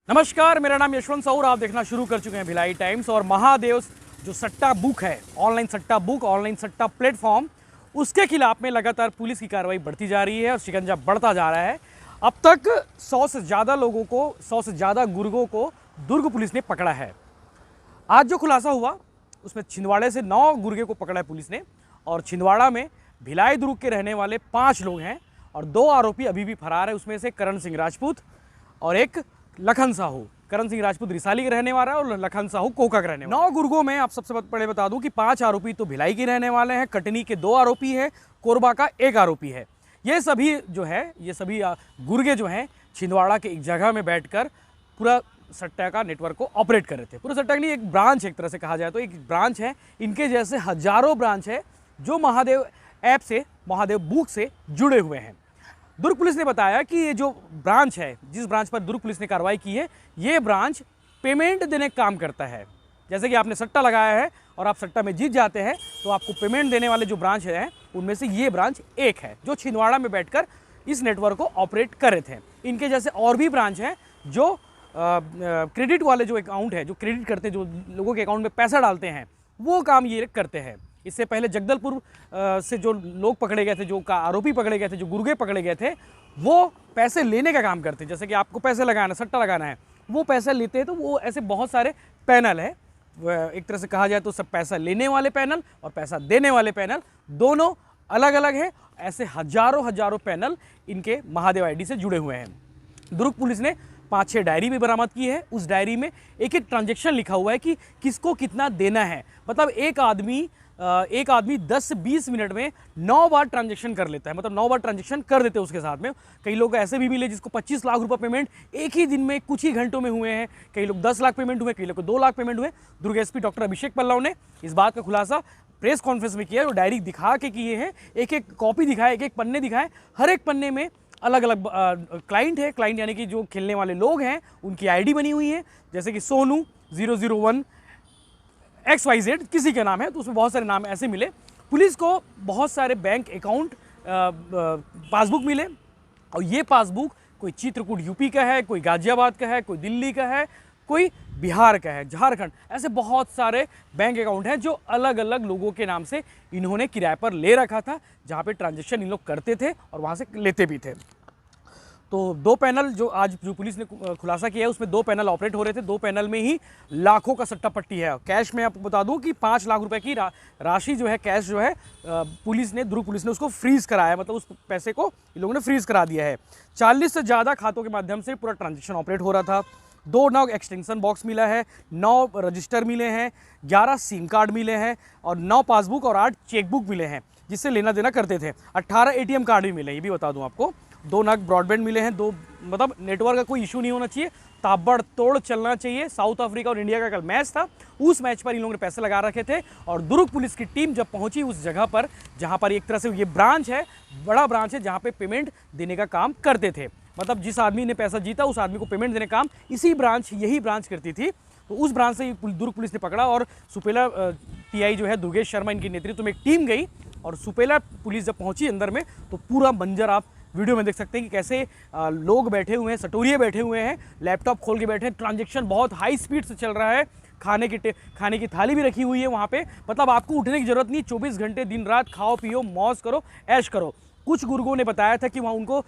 नमस्कार, मेरा नाम यशवंत सौर। आप देखना शुरू कर चुके हैं भिलाई टाइम्स। और महादेव जो सट्टा बुक है, ऑनलाइन सट्टा बुक, ऑनलाइन सट्टा प्लेटफॉर्म, उसके खिलाफ में लगातार पुलिस की कार्रवाई बढ़ती जा रही है और शिकंजा बढ़ता जा रहा है। अब तक 100 से ज़्यादा लोगों को, 100 से ज़्यादा गुर्गों को दुर्ग पुलिस ने पकड़ा है। आज जो खुलासा हुआ उसमें छिंदवाड़े से 9 गुर्गे को पकड़ा है पुलिस ने, और छिंदवाड़ा में भिलाई दुर्ग के रहने वाले 5 लोग हैं और 2 आरोपी अभी भी फरार है। उसमें से करण सिंह राजपूत और एक लखन साहू। करण सिंह राजपूत रिसाली के रहने वाला है और लखन साहू कोका के रहने वाला है। 9 गुर्गों में आप सबसे पहले बता दूं कि 5 आरोपी तो भिलाई के रहने वाले हैं, कटनी के 2 आरोपी हैं, कोरबा का 1 आरोपी है। ये सभी गुर्गे जो हैं छिंदवाड़ा के एक जगह में बैठकर पूरा सट्टा का नेटवर्क को ऑपरेट कर रहे थे। पूरा सट्टा के लिए एक ब्रांच, एक तरह से कहा जाए तो एक ब्रांच है। इनके जैसे हजारों ब्रांच है जो महादेव ऐप से, महादेव बुक से जुड़े हुए हैं। दुर्ग पुलिस ने बताया कि ये जो ब्रांच है, जिस ब्रांच पर दुर्ग पुलिस ने कार्रवाई की है, ये ब्रांच पेमेंट देने का काम करता है। जैसे कि आपने सट्टा लगाया है और आप सट्टा में जीत जाते हैं तो आपको पेमेंट देने वाले जो ब्रांच हैं उनमें से ये ब्रांच एक है जो छिंदवाड़ा में बैठकर इस नेटवर्क को ऑपरेट कर रहे थे। इनके जैसे और भी ब्रांच हैं जो क्रेडिट वाले जो अकाउंट है, जो क्रेडिट करते हैं, जो लोगों के अकाउंट में पैसा डालते हैं, वो काम ये करते हैं। इससे पहले जगदलपुर से जो लोग पकड़े गए थे, जो आरोपी पकड़े गए थे, जो गुर्गे पकड़े गए थे, वो पैसे लेने का काम करते हैं। जैसे कि आपको पैसे लगाना, सट्टा लगाना है, वो पैसे लेते हैं। तो वो ऐसे बहुत सारे पैनल है, एक तरह से कहा जाए तो सब पैसा लेने वाले पैनल और पैसा देने वाले पैनल दोनों अलग अलग है। ऐसे हजारों पैनल इनके महादेव आईडी से जुड़े हुए हैं। दुर्ग पुलिस ने 5-6 डायरी भी बरामद की है। उस डायरी में एक ट्रांजैक्शन लिखा हुआ है कि किसको कितना देना है। मतलब एक आदमी 10 से 20 मिनट में 9 बार ट्रांजैक्शन कर लेता है। मतलब 9 बार ट्रांजैक्शन कर देते हैं उसके साथ में। कई लोग ऐसे भी मिले जिसको 25 लाख रुपए पेमेंट एक ही दिन में, कुछ ही घंटों में हुए हैं। कई लोग 10 लाख पेमेंट हुए, कई लोग को 2 लाख पेमेंट हुए। दुर्ग एसपी डॉक्टर अभिषेक पल्लव ने इस बात का खुलासा प्रेस कॉन्फ्रेंस में किया। वो डायरी दिखा के किए हैं, एक कॉपी दिखाए, एक पन्ने दिखाए। हर एक पन्ने में अलग अलग क्लाइंट है, क्लाइंट यानी कि जो खेलने वाले लोग हैं उनकी आईडी बनी हुई है। जैसे कि सोनू 001 XYZ किसी का नाम है, तो उसमें बहुत सारे नाम ऐसे मिले। पुलिस को बहुत सारे बैंक अकाउंट पासबुक मिले, और ये पासबुक कोई चित्रकूट यूपी का है, कोई गाजियाबाद का है, कोई दिल्ली का है, कोई बिहार का है, झारखंड। ऐसे बहुत सारे बैंक अकाउंट हैं जो अलग अलग लोगों के नाम से इन्होंने किराए पर ले रखा था, जहाँ पे ट्रांजैक्शन इन लोग करते थे और वहाँ से लेते भी थे। तो 2 पैनल जो पुलिस ने खुलासा किया है, उसमें 2 पैनल ऑपरेट हो रहे थे। 2 पैनल में ही लाखों का सट्टा पट्टी है। कैश में आपको बता दूं कि 5 लाख रुपए की राशि जो है, कैश जो है, दुर्ग पुलिस ने उसको फ्रीज कराया है। मतलब उस पैसे को इन लोगों ने फ्रीज करा दिया है। 40 से ज़्यादा खातों के माध्यम से पूरा ट्रांजेक्शन ऑपरेट हो रहा था। 2 नौ एक्सटेंशन बॉक्स मिला है, 9 रजिस्टर मिले हैं, 11 सिम कार्ड मिले हैं और 9 पासबुक और 8 चेकबुक मिले हैं जिससे लेना देना करते थे। 18 ATM कार्ड भी मिले, ये भी बता दूं आपको। 2 नग ब्रॉडबैंड मिले हैं। मतलब नेटवर्क का कोई इशू नहीं होना चाहिए, ताबड़तोड़ चलना चाहिए। साउथ अफ्रीका और इंडिया का कल मैच था, उस मैच पर इन लोगों ने पैसे लगा रखे थे। और दुर्ग पुलिस की टीम जब पहुंची उस जगह पर, जहां पर एक तरह से ये ब्रांच है, बड़ा ब्रांच है, जहां पे पेमेंट देने का काम करते थे। मतलब जिस आदमी ने पैसा जीता उस आदमी को पेमेंट देने का काम यही ब्रांच करती थी। तो उस ब्रांच से दुर्ग पुलिस ने पकड़ा और सुपेला TI जो है दुर्गेश शर्मा, इनके नेतृत्व में एक टीम गई और सुपेला पुलिस जब पहुंची अंदर में, तो पूरा मंजर आप वीडियो में देख सकते हैं कि कैसे लोग बैठे हुए हैं, सटोरिये बैठे हुए हैं, लैपटॉप खोल के बैठे हैं। ट्रांजैक्शन बहुत हाई स्पीड से चल रहा है। खाने की थाली भी रखी हुई है वहाँ पे। मतलब आपको उठने की जरूरत नहीं, 24 घंटे दिन रात खाओ पियो, मौज करो, ऐश करो। कुछ गुर्गों ने बताया था कि वहाँ उनको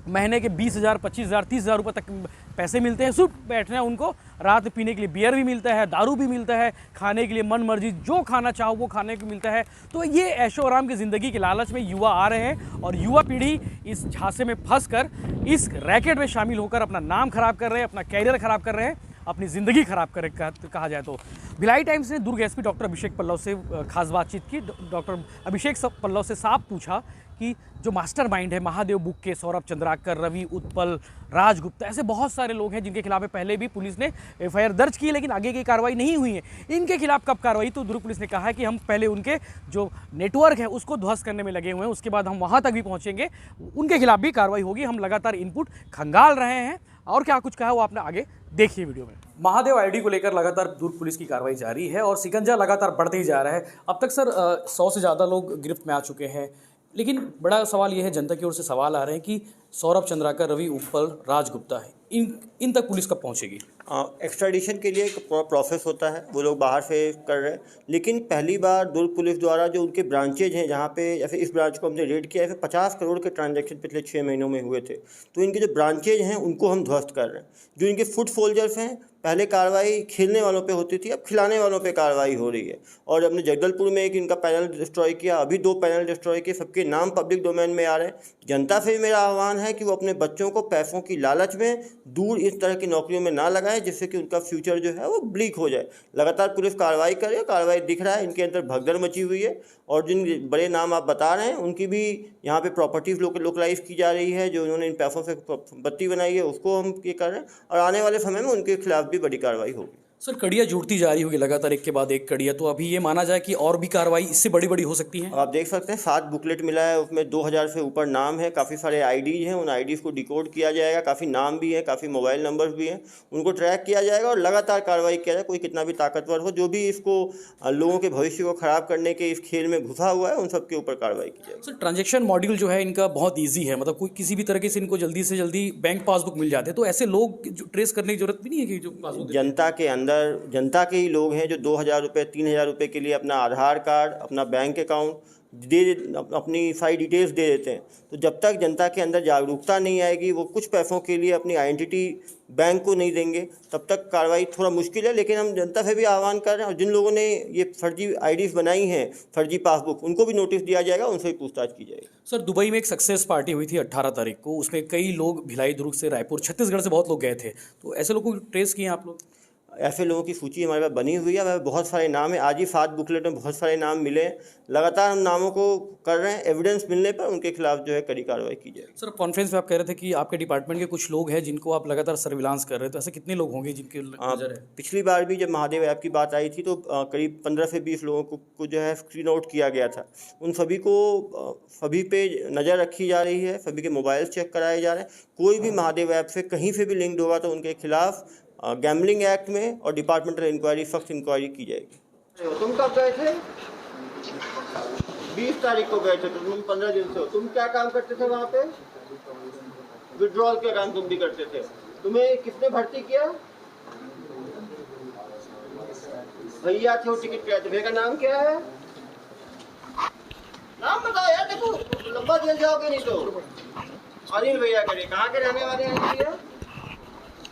महीने के 20,000, 25,000, 30,000 रुपये तक पैसे मिलते हैं सिर्फ बैठना। उनको रात में पीने के लिए बियर भी मिलता है, दारू भी मिलता है, खाने के लिए मन मर्जी जो खाना चाहो वो खाने को मिलता है। तो ये ऐशो आराम की ज़िंदगी के लालच में युवा आ रहे हैं और युवा पीढ़ी इस झांसे में फंसकर, इस रैकेट में शामिल होकर अपना नाम खराब कर रहे हैं, अपना कैरियर खराब कर रहे हैं, अपनी ज़िंदगी खराब कर कहा जाए तो। भिलाई टाइम्स ने दुर्ग एसपी डॉक्टर अभिषेक पल्लव से खास बातचीत की। डॉक्टर अभिषेक पल्लव से साफ पूछा कि जो मास्टरमाइंड है महादेव बुक के, सौरभ चंद्राकर, रवि उत्पल, राजगुप्ता, ऐसे बहुत सारे लोग हैं जिनके खिलाफ पहले भी पुलिस ने FIR दर्ज की, लेकिन आगे की कार्रवाई नहीं हुई है। इनके खिलाफ कब कार्रवाई? तो दुर्ग पुलिस ने कहा है कि हम पहले उनके जो नेटवर्क है उसको ध्वस्त करने में लगे हुए हैं, उसके बाद हम वहाँ तक भी पहुँचेंगे, उनके खिलाफ भी कार्रवाई होगी। हम लगातार इनपुट खंगाल रहे हैं। और क्या कुछ कहा वो आपने आगे देखिए वीडियो में। महादेव आईडी को लेकर लगातार दुर्ग पुलिस की कार्रवाई जारी है और शिकंजा लगातार बढ़ते ही जा रहा है। अब तक सर 100 से ज़्यादा लोग गिरफ्त में आ चुके हैं, लेकिन बड़ा सवाल यह है, जनता की ओर से सवाल आ रहे हैं कि सौरभ चंद्राकर, रवि उप्पल, राज गुप्ता है, इन तक पुलिस कब पहुंचेगी? एक्स्ट्राडिशन के लिए एक प्रोसेस होता है, वो लोग बाहर से कर रहे हैं, लेकिन पहली बार दुर्ग पुलिस द्वारा जो उनके ब्रांचेज हैं जहाँ पे जैसे इस ब्रांच को हमने रेड किया है, 50 करोड़ के ट्रांजैक्शन पिछले 6 महीनों में हुए थे, तो इनके जो ब्रांचेज हैं उनको हम ध्वस्त कर रहे हैं। जो इनके फुट सोल्जर्स हैं, पहले कार्रवाई खेलने वालों पे होती थी, अब खिलाने वालों पे कार्रवाई हो रही है। और हमने जगदलपुर में एक इनका पैनल डिस्ट्रॉय किया, अभी 2 पैनल डिस्ट्रॉय किए, सबके नाम पब्लिक डोमेन में आ रहे हैं। जनता से मेरा आह्वान है कि वो अपने बच्चों को पैसों की लालच में दूर इस तरह की नौकरियों में ना लगाएं, जिससे कि उनका फ्यूचर जो है वो ब्लीक हो जाए। लगातार पुलिस कार्रवाई कर रही है, कार्रवाई दिख रहा है, इनके अंदर भगदड़ मची हुई है। और जिन बड़े नाम आप बता रहे हैं उनकी भी यहाँ पे प्रॉपर्टीज़ लोकलाइज की जा रही है, जो उन्होंने इन पैसों से बत्ती बनाई है उसको हम ये कर रहे हैं, और आने वाले समय में उनके खिलाफ भी बड़ी कार्रवाई होगी। सर, कड़ियाँ जुड़ती जा रही होगी लगातार, एक के बाद एक कड़ियाँ, तो अभी ये माना जाए कि और भी कार्रवाई इससे बड़ी बड़ी हो सकती है? आप देख सकते हैं 7 बुकलेट मिला है, उसमें 2000 से ऊपर नाम है, काफ़ी सारे आईडीज हैं, उन आईडीज़ को डिकोड किया जाएगा, काफ़ी नाम भी है, काफ़ी मोबाइल नंबर्स भी हैं, उनको ट्रैक किया जाएगा और लगातार कार्रवाई किया जाएगा। कोई कितना भी ताकतवर हो, जो भी इसको लोगों के भविष्य को ख़राब करने के इस खेल में घुसा हुआ है, उन सब के ऊपर कार्रवाई की जाएगी। सर, ट्रांजेक्शन मॉड्यूल जो है इनका बहुत ईजी है, मतलब कोई किसी भी तरीके से इनको जल्दी से जल्दी बैंक पासबुक मिल जाते हैं, तो ऐसे लोग जो ट्रेस करने की जरूरत भी नहीं है कि जो पासबुक जनता के अंदर जनता के ही लोग हैं जो 2000 रुपये 3000 रुपये के लिए अपना आधार कार्ड, अपना बैंक अकाउंट अपनी सारी डिटेल्स दे देते हैं। तो जब तक जनता के अंदर जागरूकता नहीं आएगी, वो कुछ पैसों के लिए अपनी आइडेंटिटी बैंक को नहीं देंगे, तब तक कार्रवाई थोड़ा मुश्किल है। लेकिन हम जनता से भी आह्वान कर रहे हैं, और जिन लोगों ने ये फर्जी आईडीज़ बनाई हैं, फर्जी पासबुक, उनको भी नोटिस दिया जाएगा, उनसे भी पूछताछ की जाएगी। सर, दुबई में एक सक्सेस पार्टी हुई थी 18 तारीख को, उसमें कई लोग भिलाई, दुर्ग से, रायपुर, छत्तीसगढ़ से बहुत लोग गए थे, तो ऐसे लोगों को ट्रेस किए आप लोग? ऐसे लोगों की सूची हमारे पास बनी हुई है, वह बहुत सारे नाम है, आज ही 7 बुकलेट में बहुत सारे नाम मिले। लगातार हम नामों को कर रहे हैं, एविडेंस मिलने पर उनके खिलाफ जो है कड़ी कार्रवाई की जाएगी। सर, कॉन्फ्रेंस में आप कह रहे थे कि आपके डिपार्टमेंट के कुछ लोग हैं जिनको आप लगातार सर्विलांस कर रहे हैं, तो ऐसे कितने लोग होंगे जिनके नजर है? पिछली बार भी जब महादेव ऐप की बात आई थी तो करीब 15 से 20 लोगों को जो है स्क्रीन आउट किया गया था। उन सभी को सभी पे नज़र रखी जा रही है, सभी के मोबाइल चेक कराए जा रहे हैं। कोई भी महादेव ऐप से कहीं से भी लिंक्ड होगा तो उनके खिलाफ गैम्बलिंग एक्ट में और डिपार्टमेंटल इंक्वायरी, सख्त इंक्वायरी की जाएगी। तुम कब गए थे? 20 तारीख को गए थे, तो तुम 15 दिन से हो। तुम क्या काम करते थे वहाँ पे? विड्रॉल का काम तुम भी करते थे। तुम्हें किसने भर्ती किया? भैया थे, वो टिकट कराए थे। भैया का नाम क्या है? नाम बताओ यार, देखो लंबा जेल जाओगे नहीं तो। अनिल भैया करे। कहाँ के रहने वाले हैं भैया?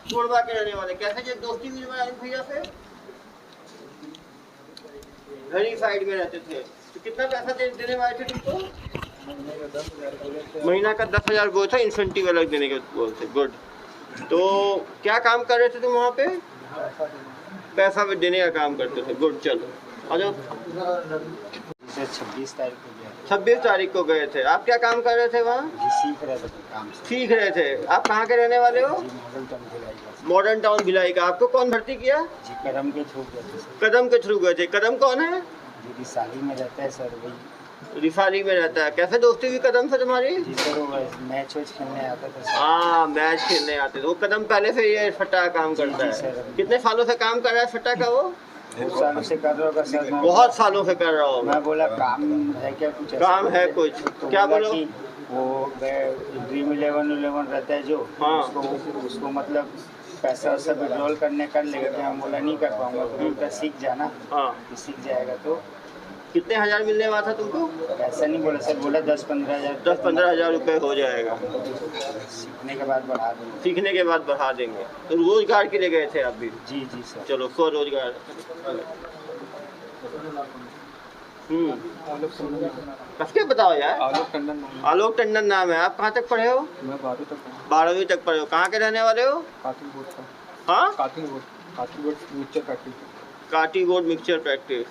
कोरबा के रहने वाले। कैसे जो दोस्ती हुई अनिल भैया से? वेरीफाइड में रहते थे। तो कितना पैसा देने वाले थे तुमको? महीना का 10,000 वो था, इंसेंटिव अलग देने के बोलते। गुड। तो क्या काम कर रहे थे तुम वहाँ पे? पैसा देने का काम करते थे। गुड, चलो आ जाओ। 26 तारीख को गया। 26 तारीख को गए थे। आप क्या काम कर रहे थे वहाँ? सीख रहे थे काम से। सीख रहे थे। आप कहाँ के रहने वाले हो? मॉडर्न टाउन भिलाई का। आपको कौन भर्ती किया? जी, कदम के थ्रू गए थे। कदम के थ्रू गए थे। कदम कौन है? जी, रिसाली में रहता है सर, वही। रिसाली में रहता है। कैसे दोस्ती हुई कदम से तुम्हारी? जी सर, वो मैच वैच खेलने आता था सर। हाँ, मैच खेलने आते थे। वो कदम पहले से ये फट्टा काम करता जी है। सर। कितने सालों से काम कर रहा है फट्टा का वो? बहुत सालों से कर रहा होगा सर। बहुत सालों से कर रहा हूँ। मैं बोला काम है क्या कुछ? काम है कुछ? तो क्या बोला बोलो? कि वो ड्रीम 11 रहता है जो, हाँ। उसको मतलब पैसा वैसा विड्रॉल करने कर लेगा क्या? मैं बोला नहीं कर पाऊंगा। तो उनका सीख जाना। हाँ। सीख जाएगा तो। कितने हजार मिलने वाला था तुमको? ऐसा नहीं बोला सर, बोला 10-15 हज़ार। 10-15 हजार रुपये हो जाएगा। सीखने के बाद बढ़ा देंगे। सीखने के बाद बढ़ा देंगे। तो रोजगार के लिए गए थे आप भी? जी जी सर। चलो, स्वरोजगार। कसके बताओ यार। आलोक टंडन नाम है। आप कहाँ तक पढ़े हो? मैं 12वीं तक पढ़ा। 12वीं तक पढ़े हो। कहाँ के रहने वाले हो? काठीगोड का। हाँ, काठीगोड मिक्सचर फैक्ट्री। काटीगोड मिक्सचर फैक्ट्री।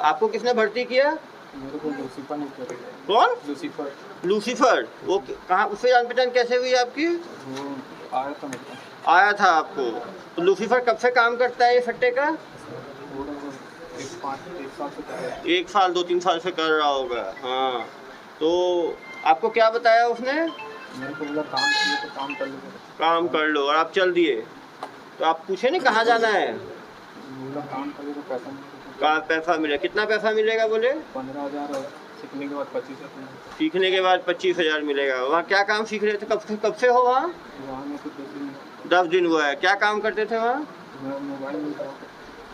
आपको किसने भर्ती किया? मेरे को लूसीफर ने किया। कौन? लूसीफर। लूसीफर। वो कहाँ, उससे जान पहचान कैसे हुई आपकी? वो आया था मेरे पास। आया था आपको। तो लूसीफर कब से काम करता है ये फट्टे का? थोड़ा 1 साल से कर रहा है। 1 साल 2-3 साल से कर रहा होगा। हाँ, तो आपको क्या बताया उसने? मेरे को बोला काम किए तो काम कर लो। काम कर लो, और आप चल दिए। तो आप पूछे नहीं कहाँ जाना है? बोला काम कर लो तो पैसा मिलेगा। कहाँ पैसा मिलेगा? कितना पैसा मिलेगा बोले? 15,000 और सीखने के बाद 25,000। सीखने के बाद 25,000 मिलेगा। वहाँ क्या काम सीख रहे थे? कब से हो वहाँ? वहाँ में कुछ 10 दिन हुआ है। क्या काम करते थे वहाँ? मोबाइल में था।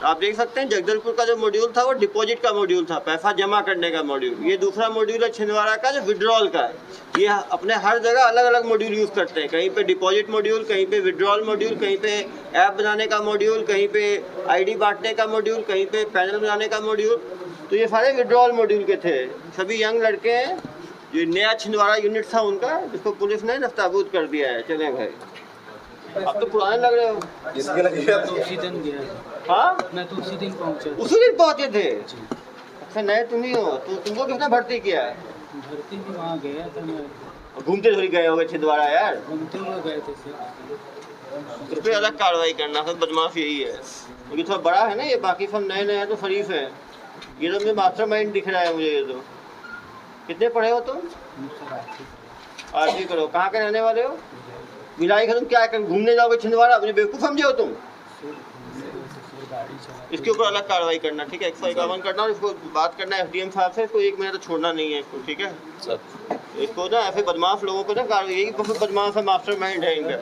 आप देख सकते हैं जगदलपुर का जो मॉड्यूल था वो डिपॉजिट का मॉड्यूल था, पैसा जमा करने का मॉड्यूल। ये दूसरा मॉड्यूल है छिंदवाड़ा का जो विड्रॉल का है। ये अपने हर जगह अलग अलग मॉड्यूल यूज़ करते हैं, कहीं पे डिपॉजिट मॉड्यूल, कहीं पे विड्रॉल मॉड्यूल, कहीं पे ऐप बनाने का मॉड्यूल, कहीं पे आईडी बांटने का मॉड्यूल, कहीं पे पैनल बनाने का मॉड्यूल। तो ये सारे विड्रॉल मॉड्यूल के थे। सभी यंग लड़के हैं। जो नया छिंदवाड़ा यूनिट था उनका, जिसको पुलिस ने नस्ताबूद कर दिया है। चलें भाई, अब तो पुराने लग रहे हो। इसके लगे उसी दिन गया था। हाँ, मैं तो उसी दिन पहुंचा। उसी दिन पहुंचे थे। अच्छा, नए तुम ही हो। तो तुमको किसने भर्ती किया है? भर्ती भी वहाँ गया था मैं। घूमते थोड़ी गए होगे छिंदवाड़ा यार। घूमते हुए गए थे सर। इस पे अलग कार्रवाई करना है। बदमाश यही है क्योंकि थोड़ा बड़ा है ना ये, बाकी सब नए नए हैं तो शरीफ है। ये तो मुझे मास्टरमाइंड दिख रहा है मुझे। ये तो कितने पढ़े हो तुम? आरती करो। कहाँ के रहने वाले हो? मिलाई तुम क्या कर घूमने जाओगे छिंदवाड़ा? मुझे बेवकूफ़ समझे हो तुम? इसके ऊपर अलग कार्रवाई करना, ठीक है? 151 करना और इसको बात करना है एसडीएम साहब से। इसको 1 महीना तो छोड़ना नहीं है इसको, ठीक है सर? इसको ना ऐसे बदमाश लोगों को ना, यही बहुत बदमाश है, मास्टरमाइंड है इनका।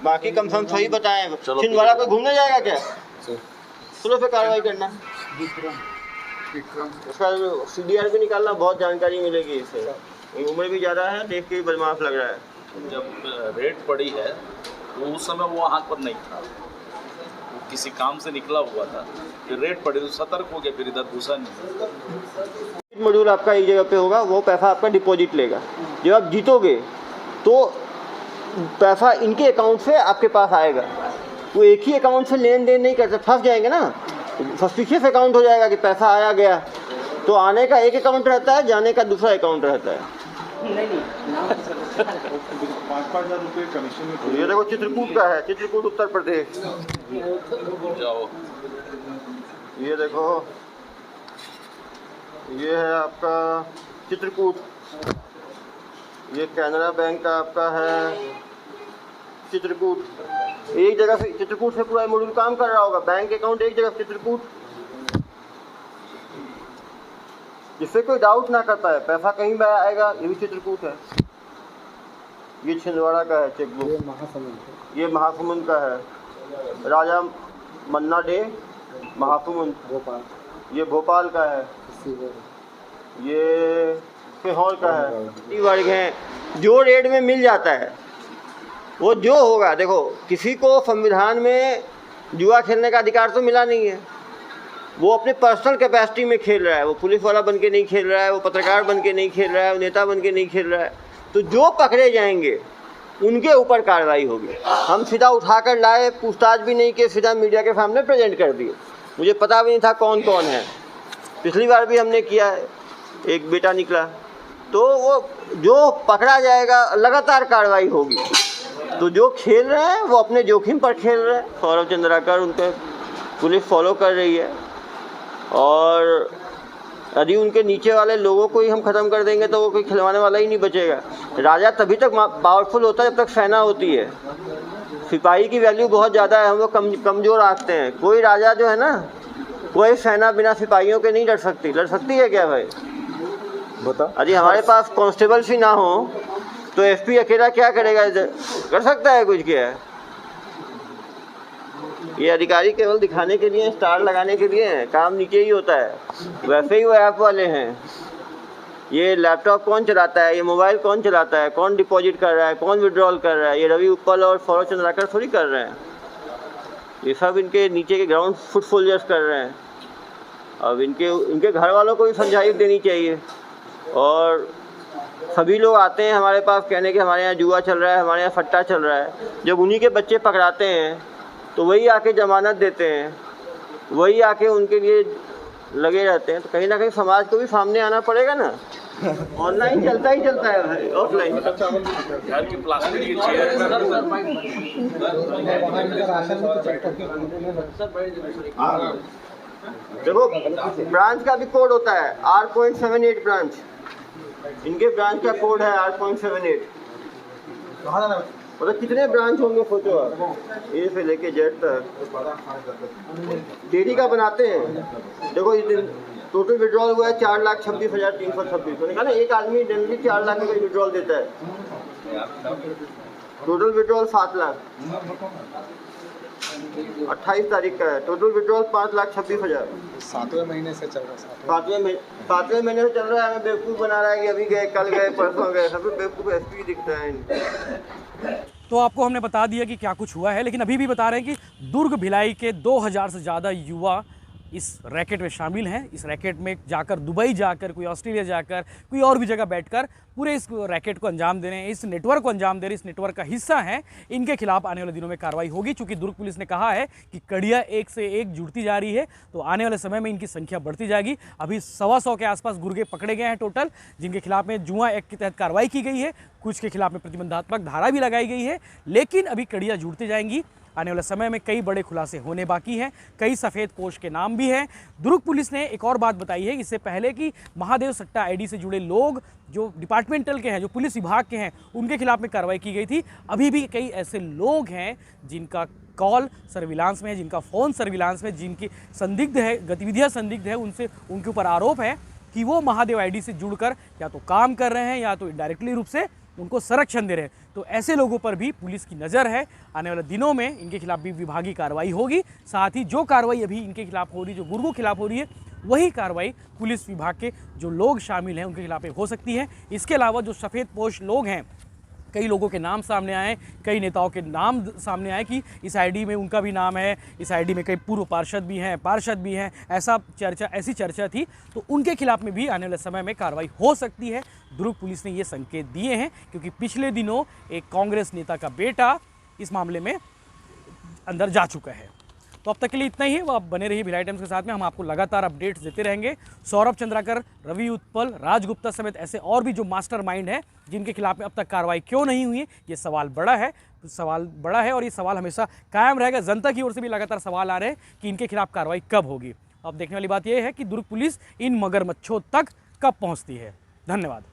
बाकी कम से कम सही बताएं। छिंदवाड़ा कोई घूमने जाएगा क्या? चलो फिर कार्रवाई करना। उसका CDR भी निकालना, बहुत जानकारी मिलेगी इससे। उम्र भी ज़्यादा है, देख के बदमाश लग रहा है। जब रेड पड़ी है तो उस समय वो वहाँ पर नहीं था, वो किसी काम से निकला हुआ था। फिर रेड पड़ी तो सतर्क हो गया, फिर इधर घुसा नहीं। मॉड्यूल आपका एक जगह पे होगा, वो पैसा आपका डिपॉजिट लेगा। जब आप जीतोगे तो पैसा इनके अकाउंट से आपके पास आएगा। वो एक ही अकाउंट से लेन देन नहीं करते, फंस जाएंगे ना। सस्पिशियस अकाउंट हो जाएगा कि पैसा आया गया। तो आने का एक अकाउंट रहता है, जाने का दूसरा अकाउंट रहता है। 5,000 रुपये कमीशन में। ये देखो चित्रकूट का है, चित्रकूट उत्तर प्रदेश। जाओ, ये देखो, ये है आपका चित्रकूट। ये कैनरा बैंक का आपका है चित्रकूट। एक जगह से चित्रकूट से पूरा मॉड्यूल काम कर रहा होगा। बैंक अकाउंट एक जगह, चित्रकूट, जिससे कोई डाउट ना कर पाए पैसा कहीं भी आएगा। ये भी चित्रकूट है। ये छिंदवाड़ा का है चेकबुक। ये महासमुंद का है, राजा मन्ना डे महासमुंद। ये भोपाल का है। ये सीहोर का है। वर्ग हैं जो रेट में मिल जाता है वो जो होगा। देखो, किसी को संविधान में जुआ खेलने का अधिकार तो मिला नहीं है। वो अपने पर्सनल कैपेसिटी में खेल रहा है। वो पुलिस वाला बन के नहीं खेल रहा है, वो पत्रकार बन के नहीं खेल रहा है, वो नेता बन के नहीं खेल रहा है। तो जो पकड़े जाएंगे उनके ऊपर कार्रवाई होगी। हम सीधा उठाकर लाए, पूछताछ भी नहीं किए, सीधा मीडिया के सामने प्रेजेंट कर दिए। मुझे पता भी नहीं था कौन कौन है। पिछली बार भी हमने किया है, एक बेटा निकला। तो वो जो पकड़ा जाएगा लगातार कार्रवाई होगी। तो जो खेल रहे हैं वो अपने जोखिम पर खेल रहे हैं। सौरभ चंद्राकर, उनके पुलिस फॉलो कर रही है। और यदि उनके नीचे वाले लोगों को ही हम ख़त्म कर देंगे तो वो कोई खिलवाने वाला ही नहीं बचेगा। राजा तभी तक पावरफुल होता है जब तक सेना होती है। सिपाही की वैल्यू बहुत ज़्यादा है, हम लोग कमज़ोर आते हैं। कोई राजा जो है ना, कोई सेना बिना सिपाहियों के नहीं लड़ सकती। लड़ सकती है क्या भाई? बता। यदि हमारे पास कांस्टेबल्स ही ना हो तो एसपी अकेला क्या करेगा? इधर कर सकता है कुछ? क्या है ये? अधिकारी केवल दिखाने के लिए, स्टार लगाने के लिए है। काम नीचे ही होता है। वैसे ही वो ऐप वाले हैं। ये लैपटॉप कौन चलाता है, ये मोबाइल कौन चलाता है, कौन डिपॉजिट कर रहा है, कौन विड्रॉल कर रहा है, ये रवि उपल और सौरभ चंद्राकर थोड़ी कर रहे हैं। ये सब इनके नीचे के ग्राउंड फुट सोल्जर्स कर रहे हैं। अब इनके घर वालों को भी समझाइश देनी चाहिए। और सभी लोग आते हैं हमारे पास कहने के हमारे यहाँ जुआ चल रहा है, हमारे यहाँ सट्टा चल रहा है। जब उन्हीं के बच्चे पकड़ाते हैं तो वही आके जमानत देते हैं, वही आके उनके लिए लगे रहते हैं। तो कहीं ना कहीं समाज को भी सामने आना पड़ेगा ना। ऑनलाइन चलता ही चलता है भाई, ऑफलाइन। घर की प्लास्टिक की चेयर, देखो ब्रांच का भी कोड होता है, R.78 ब्रांच। इनके ब्रांच का कोड है R.78। मतलब कितने ब्रांच होंगे सोचो आप, ए से लेके जेड तक। डेरी का बनाते हैं। देखो इस दिन टोटल विड्रॉल हुआ है 4,26,326। मैंने कहा ना एक आदमी जनरली 4 लाख का विड्रॉल देता है। टोटल विड्रॉल 7 लाख 28 तारीख का है। Total withdrawal 5,26,000। 7वें महीने से चल रहा है। 7वें महीने से चल रहा है। हमें बेवकूफ़ बना रहा है कि अभी गए, कल गए, परसों गए। सब बेवकूफ़ एसपी दिखता है इनको। तो आपको हमने बता दिया कि क्या कुछ हुआ है, लेकिन अभी भी बता रहे हैं कि दुर्ग भिलाई के 2000 से ज़्यादा युवा इस रैकेट में शामिल हैं। इस रैकेट में जाकर, दुबई जाकर, कोई ऑस्ट्रेलिया जाकर, कोई और भी जगह बैठकर पूरे इस रैकेट को अंजाम दे रहे हैं, इस नेटवर्क को अंजाम दे रहे हैं, इस नेटवर्क का हिस्सा हैं। इनके खिलाफ आने वाले दिनों में कार्रवाई होगी, चूँकि दुर्ग पुलिस ने कहा है कि कड़ियाँ एक से एक जुड़ती जा रही है, तो आने वाले समय में इनकी संख्या बढ़ती जाएगी। अभी 125 के आसपास गुर्गे पकड़े गए हैं टोटल, जिनके खिलाफ में जुआ एक्ट के तहत कार्रवाई की गई है। कुछ के खिलाफ में प्रतिबंधात्मक धारा भी लगाई गई है, लेकिन अभी कड़ियाँ जुड़ती जाएंगी। आने वाले समय में कई बड़े खुलासे होने बाकी हैं, कई सफ़ेद पोश के नाम भी हैं। दुर्ग पुलिस ने एक और बात बताई है इससे पहले कि महादेव सट्टा आईडी से जुड़े लोग जो डिपार्टमेंटल के हैं, जो पुलिस विभाग के हैं, उनके खिलाफ में कार्रवाई की गई थी। अभी भी कई ऐसे लोग हैं जिनका कॉल सर्विलांस में है, जिनका फ़ोन सर्विलांस में, जिनकी संदिग्ध है, गतिविधियाँ संदिग्ध है, उनके ऊपर आरोप है कि वो महादेव आईडी से जुड़कर या तो काम कर रहे हैं या तो इनडायरेक्टली रूप से उनको संरक्षण दे रहे हैं। तो ऐसे लोगों पर भी पुलिस की नज़र है। आने वाले दिनों में इनके खिलाफ भी विभागीय कार्रवाई होगी। साथ ही जो कार्रवाई अभी इनके खिलाफ हो रही है, जो गुर्गों के खिलाफ हो रही है, वही कार्रवाई पुलिस विभाग के जो लोग शामिल हैं उनके खिलाफ हो सकती है। इसके अलावा जो सफ़ेद पोश लोग हैं, कई लोगों के नाम सामने आए, कई नेताओं के नाम सामने आए कि इस आईडी में उनका भी नाम है, इस आईडी में कई पूर्व पार्षद भी हैं, ऐसी चर्चा थी। तो उनके खिलाफ में भी आने वाले समय में कार्रवाई हो सकती है। दुर्ग पुलिस ने ये संकेत दिए हैं, क्योंकि पिछले दिनों एक कांग्रेस नेता का बेटा इस मामले में अंदर जा चुका है। तो अब तक के लिए इतना ही है। वो आप बने रहिए भिलाई टाइम्स के साथ में, हम आपको लगातार अपडेट्स देते रहेंगे। सौरभ चंद्राकर, रवि उत्पल, राज गुप्ता समेत ऐसे और भी जो मास्टरमाइंड हैं, जिनके खिलाफ में अब तक कार्रवाई क्यों नहीं हुई है, ये सवाल बड़ा है और ये सवाल हमेशा कायम रहेगा। जनता की ओर से भी लगातार सवाल आ रहे हैं कि इनके खिलाफ कार्रवाई कब होगी। अब देखने वाली बात यह है कि दुर्ग पुलिस इन मगरमच्छों तक कब पहुँचती है। धन्यवाद।